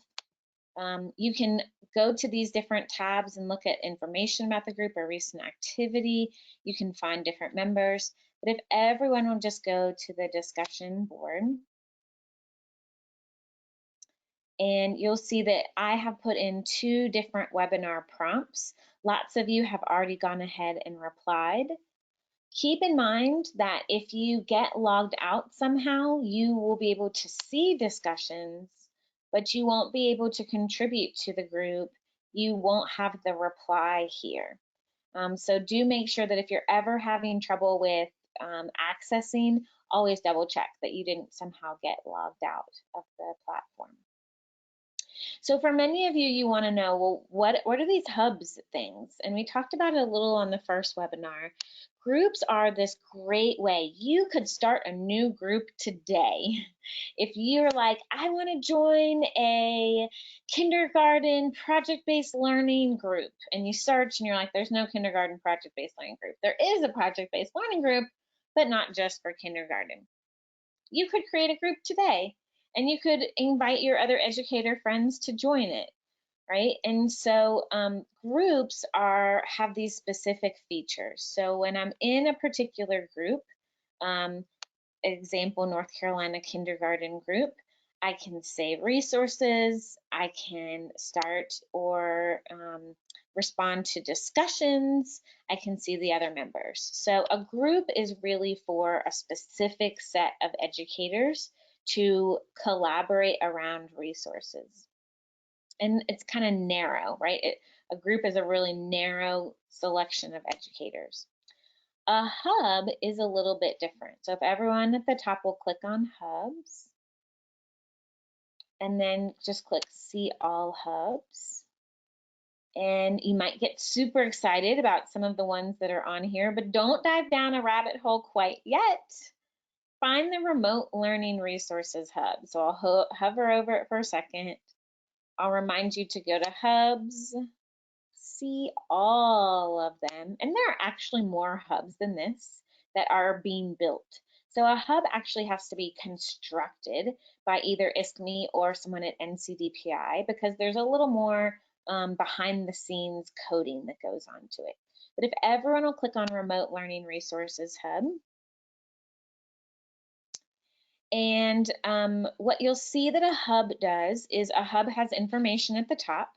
B: You can go to these different tabs and look at information about the group or recent activity. You can find different members. But if everyone will just go to the discussion board, and you'll see that I have put in 2 different webinar prompts. Lots of you have already gone ahead and replied. Keep in mind that if you get logged out somehow, you will be able to see discussions, but you won't be able to contribute to the group. You won't have the reply here. So do make sure that if you're ever having trouble with accessing, always double check that you didn't somehow get logged out of the platform. So for many of you, you want to know, well, what are these hubs things? And we talked about it a little on the first webinar. Groups are this great way. You could start a new group today. If you're like, I want to join a kindergarten project-based learning group, and you search and you're like, there's no kindergarten project-based learning group. There is a project-based learning group, but not just for kindergarten. You could create a group today, and you could invite your other educator friends to join it, right? And so groups have these specific features. So when I'm in a particular group, example, North Carolina kindergarten group, I can save resources, I can start or respond to discussions, I can see the other members. So a group is really for a specific set of educators to collaborate around resources. And it's kind of narrow, right? A group is a really narrow selection of educators. A hub is a little bit different. So if everyone at the top will click on hubs, and then just click see all hubs. And you might get super excited about some of the ones that are on here, but don't dive down a rabbit hole quite yet. Find the remote learning resources hub. So I'll hover over it for a second. I'll remind you to go to hubs, see all of them. And there are actually more hubs than this that are being built. So a hub actually has to be constructed by either ISKME or someone at NCDPI, because there's a little more behind the scenes coding that goes on to it. But if everyone will click on Remote Learning Resources Hub, and what you'll see that a hub does is a hub has information at the top.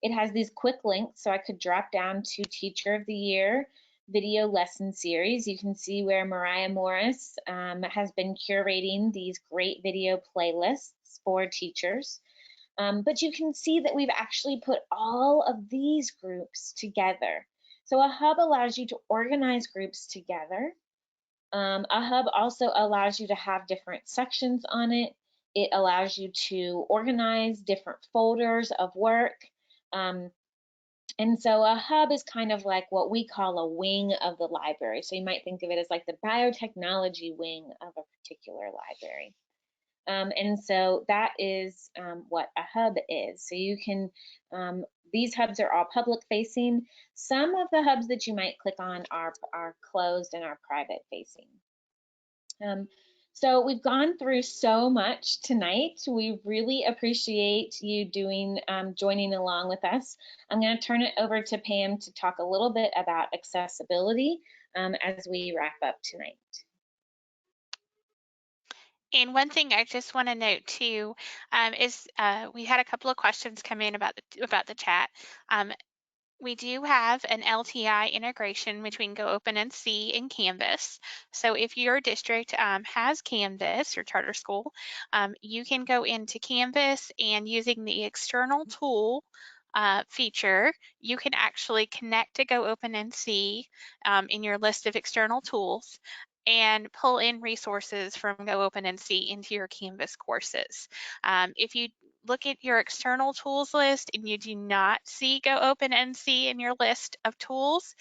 B: It has these quick links, so I could drop down to Teacher of the Year video lesson series. You can see where Mariah Morris has been curating these great video playlists for teachers. But you can see that we've actually put all of these groups together. So a hub allows you to organize groups together. A hub also allows you to have different sections on it. It allows you to organize different folders of work. And so a hub is kind of like what we call a wing of the library. So you might think of it as like the biotechnology wing of a particular library. And so that is what a hub is. So you can, these hubs are all public facing. Some of the hubs that you might click on are closed and are private facing. So we've gone through so much tonight. We really appreciate you joining along with us. I'm going to turn it over to Pam to talk a little bit about accessibility as we wrap up tonight.
A: And one thing I just want to note too is we had a couple of questions come in about the chat. We do have an LTI integration between GoOpenNC and Canvas. So if your district has Canvas, your charter school, you can go into Canvas, and using the external tool feature, you can actually connect to GoOpenNC in your list of external tools and pull in resources from GoOpenNC into your Canvas courses. If you look at your external tools list and you do not see GoOpenNC in your list of tools,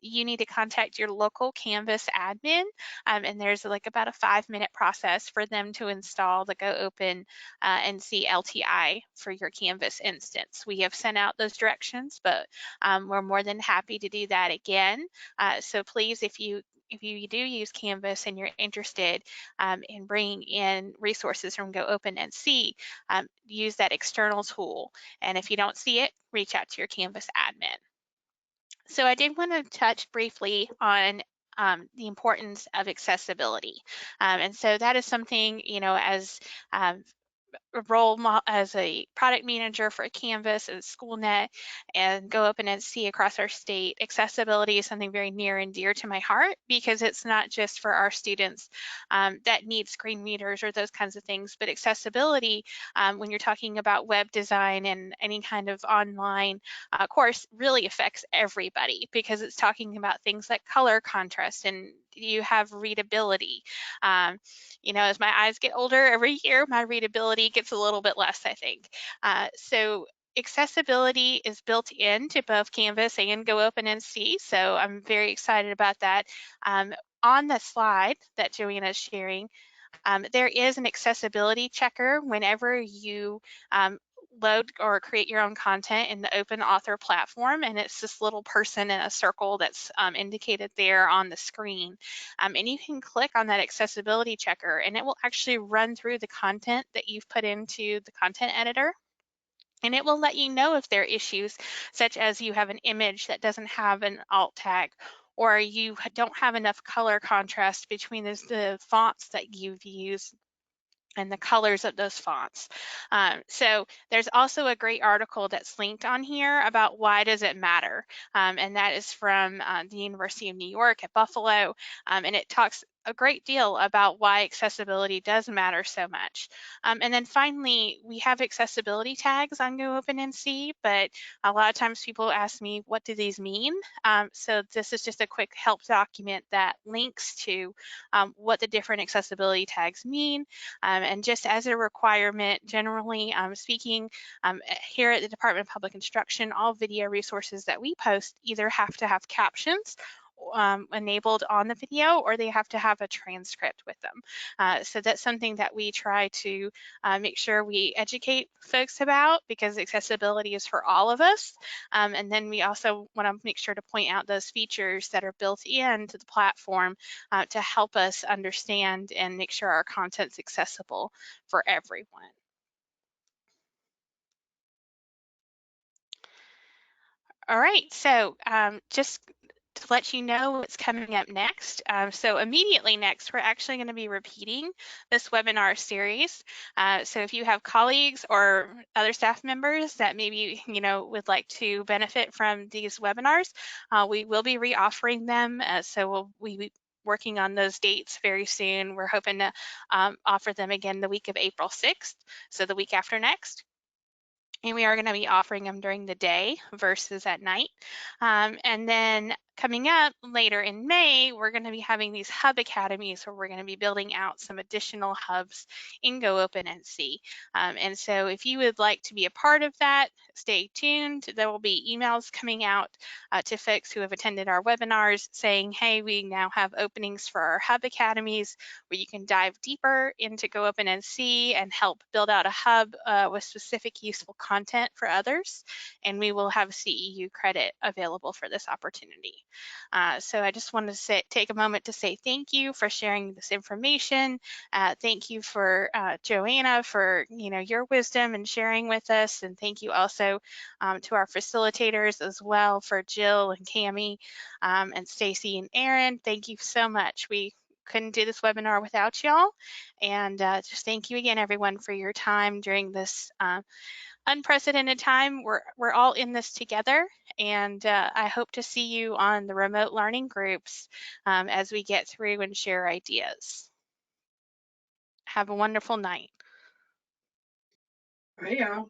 A: you need to contact your local Canvas admin, and there's like about a 5-minute process for them to install the GoOpenNC LTI for your Canvas instance. We have sent out those directions, but we're more than happy to do that again. So please, if you do use Canvas and you're interested in bringing in resources from GoOpenNC, use that external tool. And if you don't see it, reach out to your Canvas admin. So I did want to touch briefly on the importance of accessibility. And so that is something, you know, as role as a product manager for Canvas and SchoolNet and GoOpenNC across our state, accessibility is something very near and dear to my heart, because it's not just for our students that need screen readers or those kinds of things, but accessibility when you're talking about web design and any kind of online course really affects everybody, because it's talking about things like color contrast, and you have readability. You know, as my eyes get older every year, my readability gets a little bit less, I think. So accessibility is built into both Canvas and GoOpenNC, so I'm very excited about that. On the slide that Joanna is sharing, there is an accessibility checker whenever you load or create your own content in the open author platform, and it's this little person in a circle that's indicated there on the screen, and you can click on that accessibility checker and it will actually run through the content that you've put into the content editor, and it will let you know if there are issues, such as you have an image that doesn't have an alt tag, or you don't have enough color contrast between the fonts that you've used and the colors of those fonts. So there's also a great article that's linked on here about why does it matter, and that is from the University of New York at Buffalo, and it talks a great deal about why accessibility does matter so much. And then finally, we have accessibility tags on GoOpenNC, but a lot of times people ask me, what do these mean? So this is just a quick help document that links to what the different accessibility tags mean. And just as a requirement, generally speaking, here at the Department of Public Instruction, all video resources that we post either have to have captions enabled on the video, or they have to have a transcript with them. So that's something that we try to make sure we educate folks about, because accessibility is for all of us. And then we also want to make sure to point out those features that are built into the platform to help us understand and make sure our content's accessible for everyone. All right, so just to let you know what's coming up next. So immediately next, we're actually going to be repeating this webinar series. So if you have colleagues or other staff members that maybe would like to benefit from these webinars, we will be reoffering them. So we'll be working on those dates very soon. We're hoping to offer them again the week of April 6th, so the week after next. And we are going to be offering them during the day versus at night. And then coming up later in May, we're going to be having these hub academies where we're going to be building out some additional hubs in GoOpenNC. And so if you would like to be a part of that, stay tuned. There will be emails coming out to folks who have attended our webinars saying, hey, we now have openings for our hub academies where you can dive deeper into GoOpenNC and help build out a hub with specific useful content for others. And we will have CEU credit available for this opportunity. So I just wanted to take a moment to say thank you for sharing this information. Thank you for Joanna for your wisdom and sharing with us, and thank you also to our facilitators as well, for Jill and Cami and Stacy and Aaron. Thank you so much. We couldn't do this webinar without y'all, and just thank you again, everyone, for your time during this unprecedented time. We're all in this together, and I hope to see you on the remote learning groups as we get through and share ideas. Have a wonderful night.
C: Bye, y'all.